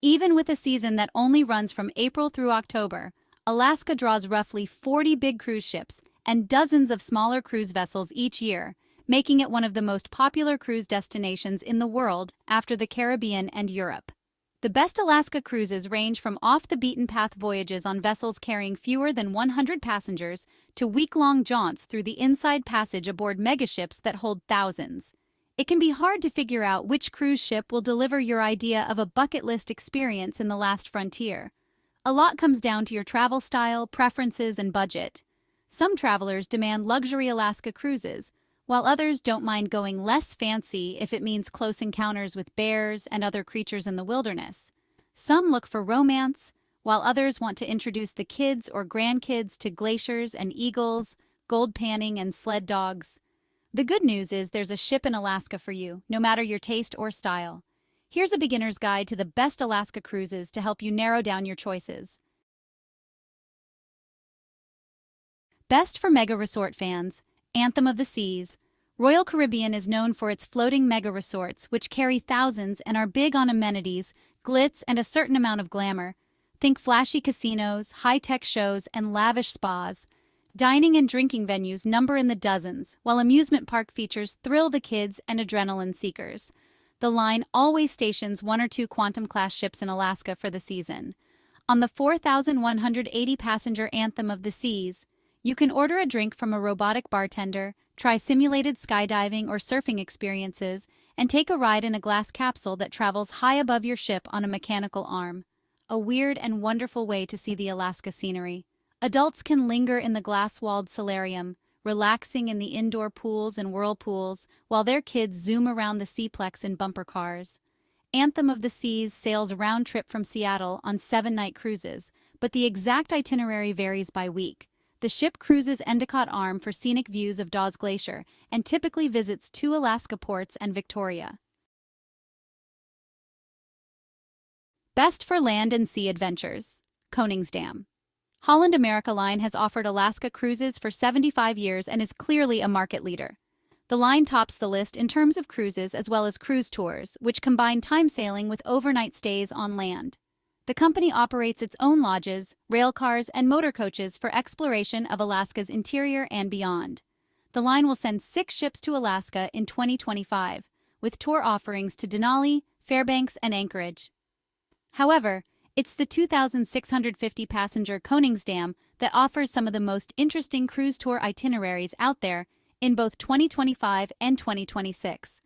Even with a season that only runs from April through October, Alaska draws roughly 40 big cruise ships and dozens of smaller cruise vessels each year, making it one of the most popular cruise destinations in the world after the Caribbean and Europe. The best Alaska cruises range from off-the-beaten-path voyages on vessels carrying fewer than 100 passengers to week-long jaunts through the Inside Passage aboard megaships that hold thousands. It can be hard to figure out which cruise ship will deliver your idea of a bucket list experience in the last frontier. A lot comes down to your travel style, preferences, and budget. Some travelers demand luxury Alaska cruises, while others don't mind going less fancy if it means close encounters with bears and other creatures in the wilderness. Some look for romance, while others want to introduce the kids or grandkids to glaciers and eagles, gold panning, and sled dogs. The good news is there's a ship in Alaska for you, no matter your taste or style. Here's a beginner's guide to the best Alaska cruises to help you narrow down your choices. Best for mega resort fans, Anthem of the Seas. Royal Caribbean is known for its floating mega resorts, which carry thousands and are big on amenities, glitz, and a certain amount of glamour. Think flashy casinos, high-tech shows, and lavish spas. Dining and drinking venues number in the dozens, while amusement park features thrill the kids and adrenaline seekers. The line always stations 1 or 2 Quantum-class ships in Alaska for the season. On the 4,180-passenger Anthem of the Seas, you can order a drink from a robotic bartender, try simulated skydiving or surfing experiences, and take a ride in a glass capsule that travels high above your ship on a mechanical arm. A weird and wonderful way to see the Alaska scenery. Adults can linger in the glass-walled solarium, relaxing in the indoor pools and whirlpools, while their kids zoom around the Seaplex in bumper cars. Anthem of the Seas sails round-trip from Seattle on 7-night cruises, but the exact itinerary varies by week. The ship cruises Endicott Arm for scenic views of Dawes Glacier and typically visits 2 Alaska ports and Victoria. Best for land and sea adventures, Koningsdam. Holland America Line has offered Alaska cruises for 75 years and is clearly a market leader. The line tops the list in terms of cruises as well as cruise tours, which combine time sailing with overnight stays on land. The company operates its own lodges, railcars, and motor coaches for exploration of Alaska's interior and beyond. The line will send 6 ships to Alaska in 2025, with tour offerings to Denali, Fairbanks, and Anchorage. However, it's the 2,650-passenger Koningsdam that offers some of the most interesting cruise tour itineraries out there in both 2025 and 2026.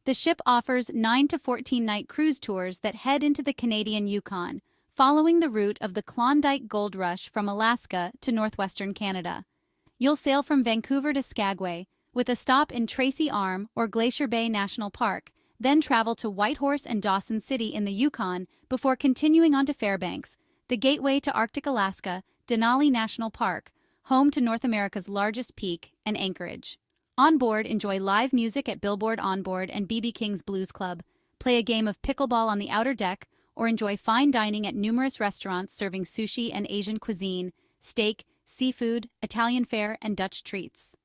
The ship offers 9 to 14-night cruise tours that head into the Canadian Yukon, following the route of the Klondike Gold Rush from Alaska to northwestern Canada. You'll sail from Vancouver to Skagway, with a stop in Tracy Arm or Glacier Bay National Park, then travel to Whitehorse and Dawson City in the Yukon before continuing on to Fairbanks, the gateway to Arctic Alaska, Denali National Park, home to North America's largest peak, and Anchorage. On board, enjoy live music at Billboard Onboard and B.B. King's Blues Club, play a game of pickleball on the outer deck, or enjoy fine dining at numerous restaurants serving sushi and Asian cuisine, steak, seafood, Italian fare, and Dutch treats.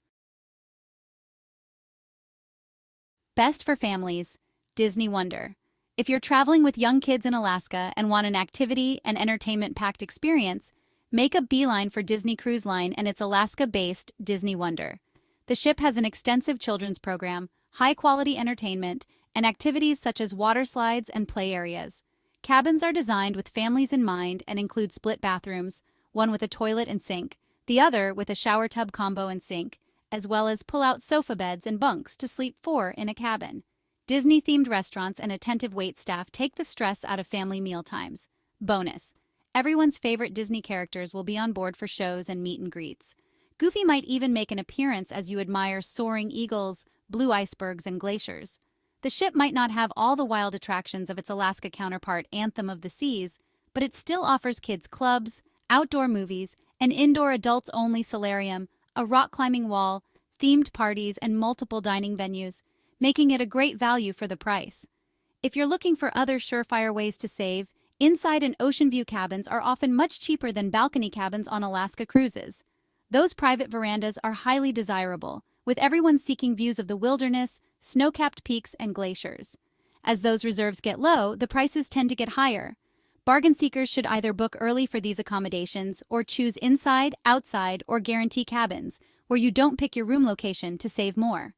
Best for families, Disney Wonder. If you're traveling with young kids in Alaska and want an activity and entertainment-packed experience, make a beeline for Disney Cruise Line and its Alaska-based Disney Wonder. The ship has an extensive children's program, high-quality entertainment, and activities such as water slides and play areas. Cabins are designed with families in mind and include split bathrooms, one with a toilet and sink, the other with a shower tub combo and sink, as well as pull-out sofa beds and bunks to sleep 4 in a cabin. Disney-themed restaurants and attentive wait staff take the stress out of family mealtimes. Bonus: everyone's favorite Disney characters will be on board for shows and meet and greets. Goofy might even make an appearance as you admire soaring eagles, blue icebergs, and glaciers. The ship might not have all the wild attractions of its Alaska counterpart Anthem of the Seas, but it still offers kids clubs, outdoor movies, an indoor adults-only solarium, a rock-climbing wall, themed parties, and multiple dining venues, making it a great value for the price. If you're looking for other surefire ways to save, inside and ocean view cabins are often much cheaper than balcony cabins on Alaska cruises. Those private verandas are highly desirable, with everyone seeking views of the wilderness, snow-capped peaks, and glaciers. As those reserves get low, the prices tend to get higher. Bargain seekers should either book early for these accommodations or choose inside, outside, or guarantee cabins, where you don't pick your room location to save more.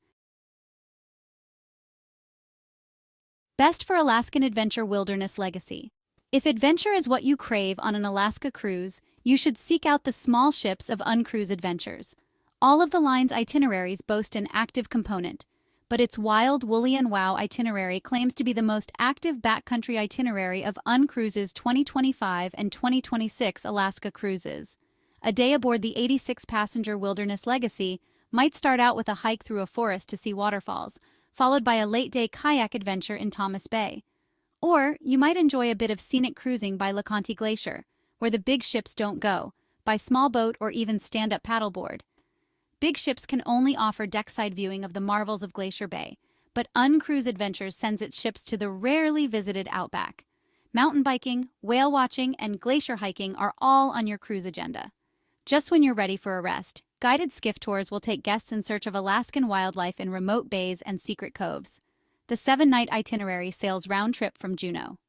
Best for Alaskan Adventure Wilderness Legacy. If adventure is what you crave on an Alaska cruise, you should seek out the small ships of Uncruise Adventures. All of the line's itineraries boast an active component, but its Wild Woolly and Wow itinerary claims to be the most active backcountry itinerary of Uncruise's 2025 and 2026 Alaska cruises. A day aboard the 86-passenger Wilderness Legacy might start out with a hike through a forest to see waterfalls, followed by a late-day kayak adventure in Thomas Bay. Or you might enjoy a bit of scenic cruising by LeConte Glacier, where the big ships don't go, by small boat or even stand-up paddleboard. Big ships can only offer deckside viewing of the marvels of Glacier Bay, but Uncruise Adventures sends its ships to the rarely visited outback. Mountain biking, whale watching, and glacier hiking are all on your cruise agenda. Just when you're ready for a rest, guided skiff tours will take guests in search of Alaskan wildlife in remote bays and secret coves. The 7-night itinerary sails round-trip from Juneau.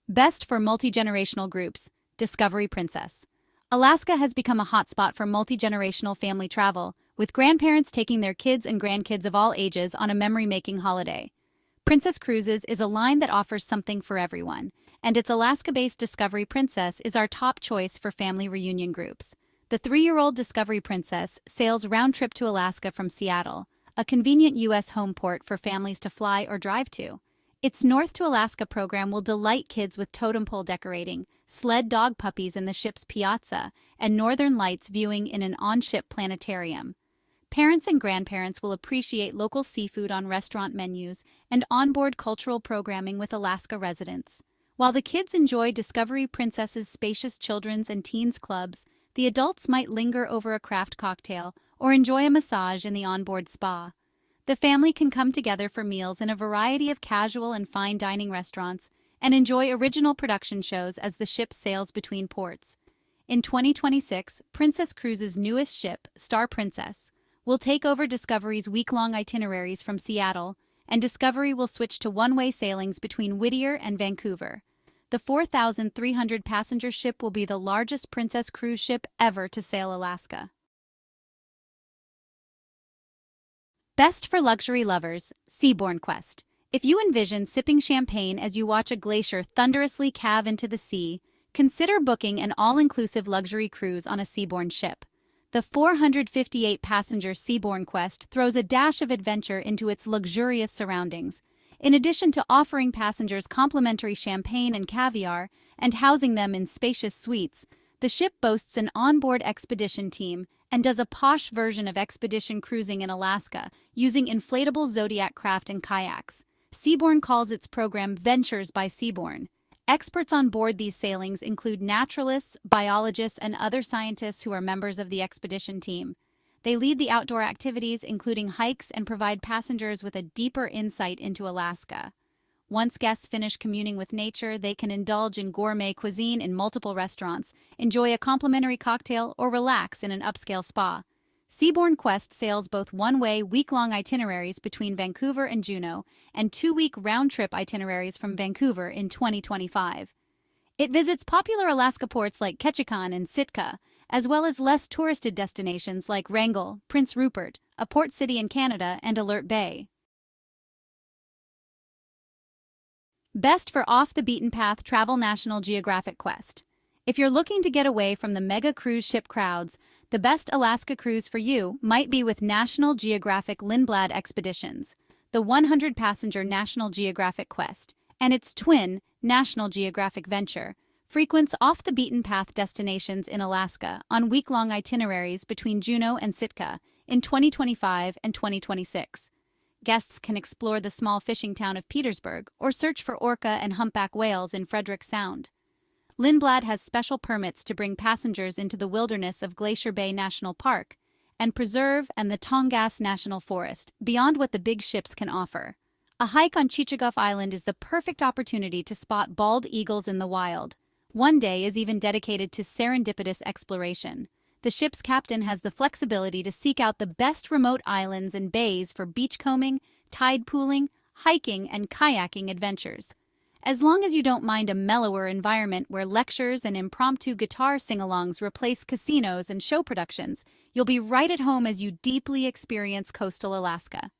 Best for multi-generational groups, Discovery Princess. Alaska has become a hotspot for multi-generational family travel, with grandparents taking their kids and grandkids of all ages on a memory-making holiday. Princess Cruises is a line that offers something for everyone, and its Alaska-based Discovery Princess is our top choice for family reunion groups. The 3-year-old Discovery Princess sails round-trip to Alaska from Seattle, a convenient U.S. home port for families to fly or drive to. Its North to Alaska program will delight kids with totem pole decorating, sled dog puppies in the ship's piazza, and northern lights viewing in an on-ship planetarium. Parents and grandparents will appreciate local seafood on restaurant menus and onboard cultural programming with Alaska residents. While the kids enjoy Discovery Princess's spacious children's and teens clubs, the adults might linger over a craft cocktail or enjoy a massage in the onboard spa. The family can come together for meals in a variety of casual and fine dining restaurants and enjoy original production shows as the ship sails between ports. In 2026, Princess Cruises' newest ship, Star Princess, will take over Discovery's week-long itineraries from Seattle, and Discovery will switch to one-way sailings between Whittier and Vancouver. The 4,300-passenger ship will be the largest Princess cruise ship ever to sail Alaska. Best for luxury lovers, Seabourn Quest. If you envision sipping champagne as you watch a glacier thunderously calve into the sea, consider booking an all-inclusive luxury cruise on a Seabourn ship. The 458-passenger Seabourn Quest throws a dash of adventure into its luxurious surroundings. In addition to offering passengers complimentary champagne and caviar and housing them in spacious suites, the ship boasts an onboard expedition team and does a posh version of expedition cruising in Alaska using inflatable Zodiac craft and kayaks. Seabourn calls its program Ventures by Seabourn. Experts on board these sailings include naturalists, biologists, and other scientists who are members of the expedition team. They lead the outdoor activities, including hikes, and provide passengers with a deeper insight into Alaska. Once guests finish communing with nature, they can indulge in gourmet cuisine in multiple restaurants, enjoy a complimentary cocktail, or relax in an upscale spa. Seabourn Quest sails both one-way, week-long itineraries between Vancouver and Juneau and 2-week round-trip itineraries from Vancouver in 2025. It visits popular Alaska ports like Ketchikan and Sitka, as well as less touristed destinations like Wrangell, Prince Rupert, a port city in Canada, and Alert Bay. Best for off-the-beaten-path travel National Geographic Quest. If you're looking to get away from the mega cruise ship crowds, the best Alaska cruise for you might be with National Geographic Lindblad Expeditions, the 100-passenger National Geographic Quest, and its twin, National Geographic Venture, frequents off-the-beaten-path destinations in Alaska on week-long itineraries between Juneau and Sitka in 2025 and 2026. Guests can explore the small fishing town of Petersburg or search for orca and humpback whales in Frederick Sound. Lindblad has special permits to bring passengers into the wilderness of Glacier Bay National Park and Preserve and the Tongass National Forest, beyond what the big ships can offer. A hike on Chichagof Island is the perfect opportunity to spot bald eagles in the wild. One day is even dedicated to serendipitous exploration. The ship's captain has the flexibility to seek out the best remote islands and bays for beachcombing, tide pooling, hiking, and kayaking adventures. As long as you don't mind a mellower environment where lectures and impromptu guitar sing-alongs replace casinos and show productions, you'll be right at home as you deeply experience coastal Alaska.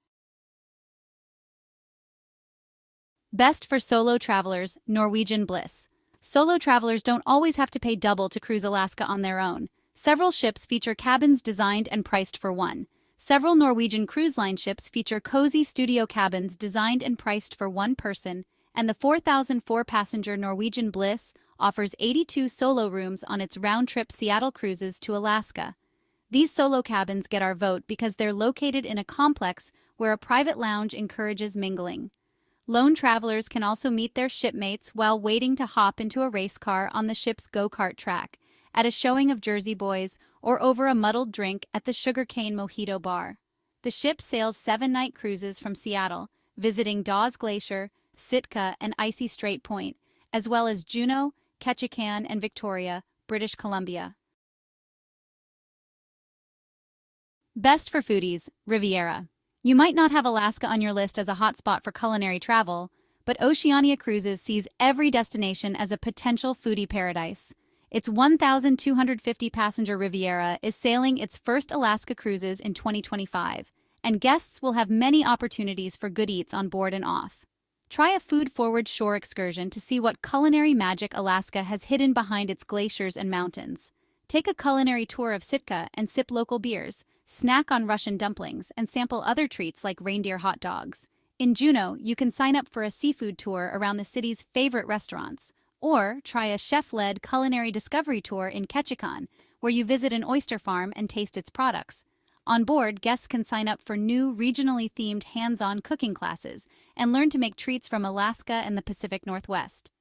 Best for solo travelers, Norwegian Bliss. Solo travelers don't always have to pay double to cruise Alaska on their own. Several ships feature cabins designed and priced for one. Several Norwegian cruise line ships feature cozy studio cabins designed and priced for one person, and the 4,004-passenger Norwegian Bliss offers 82 solo rooms on its round-trip Seattle cruises to Alaska. These solo cabins get our vote because they're located in a complex where a private lounge encourages mingling. Lone travelers can also meet their shipmates while waiting to hop into a race car on the ship's go-kart track, at a showing of Jersey Boys, or over a muddled drink at the Sugarcane Mojito Bar. The ship sails 7-night cruises from Seattle, visiting Dawes Glacier, Sitka, and Icy Strait Point, as well as Juneau, Ketchikan, and Victoria, British Columbia. Best for foodies, Riviera. You might not have Alaska on your list as a hotspot for culinary travel, but Oceania Cruises sees every destination as a potential foodie paradise. Its 1,250-passenger Riviera is sailing its first Alaska cruises in 2025, and guests will have many opportunities for good eats on board and off. Try a food-forward shore excursion to see what culinary magic Alaska has hidden behind its glaciers and mountains. Take a culinary tour of Sitka and sip local beers, snack on Russian dumplings, and sample other treats like reindeer hot dogs. In Juneau, you can sign up for a seafood tour around the city's favorite restaurants, or try a chef-led culinary discovery tour in Ketchikan, where you visit an oyster farm and taste its products. On board, guests can sign up for new regionally themed hands-on cooking classes and learn to make treats from Alaska and the Pacific Northwest.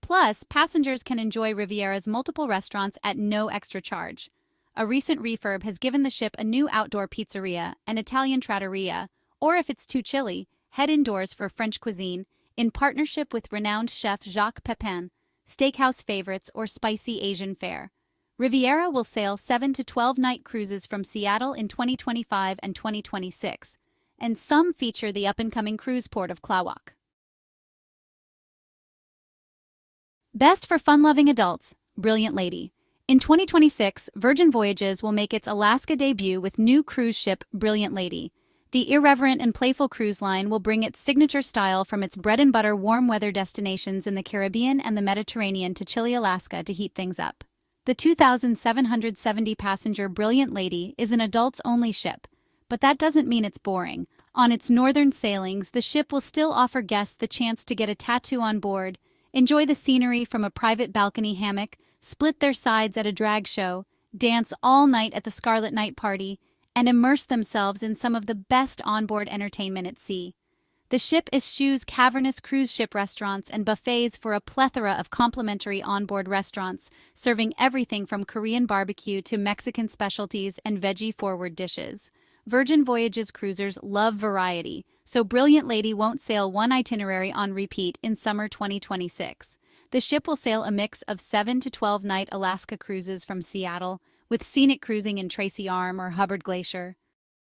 Plus, passengers can enjoy Riviera's multiple restaurants at no extra charge. A recent refurb has given the ship a new outdoor pizzeria, an Italian trattoria, or if it's too chilly, head indoors for French cuisine, in partnership with renowned chef Jacques Pepin, steakhouse favorites, or spicy Asian fare. Riviera will sail 7 to 12-night cruises from Seattle in 2025 and 2026, and some feature the up-and-coming cruise port of Klawock. Best for fun-loving adults, Brilliant Lady. In 2026, Virgin Voyages will make its Alaska debut with new cruise ship Brilliant Lady. The irreverent and playful cruise line will bring its signature style from its bread-and-butter warm-weather destinations in the Caribbean and the Mediterranean to chilly Alaska to heat things up. The 2,770-passenger Brilliant Lady is an adults-only ship, but that doesn't mean it's boring. On its northern sailings, the ship will still offer guests the chance to get a tattoo on board, enjoy the scenery from a private balcony hammock, split their sides at a drag show, dance all night at the Scarlet Night Party, and immerse themselves in some of the best onboard entertainment at sea. The ship eschews cavernous cruise ship restaurants and buffets for a plethora of complimentary onboard restaurants, serving everything from Korean barbecue to Mexican specialties and veggie-forward dishes. Virgin Voyages cruisers love variety, so Brilliant Lady won't sail one itinerary on repeat in summer 2026. The ship will sail a mix of 7 to 12-night Alaska cruises from Seattle, with scenic cruising in Tracy Arm or Hubbard Glacier.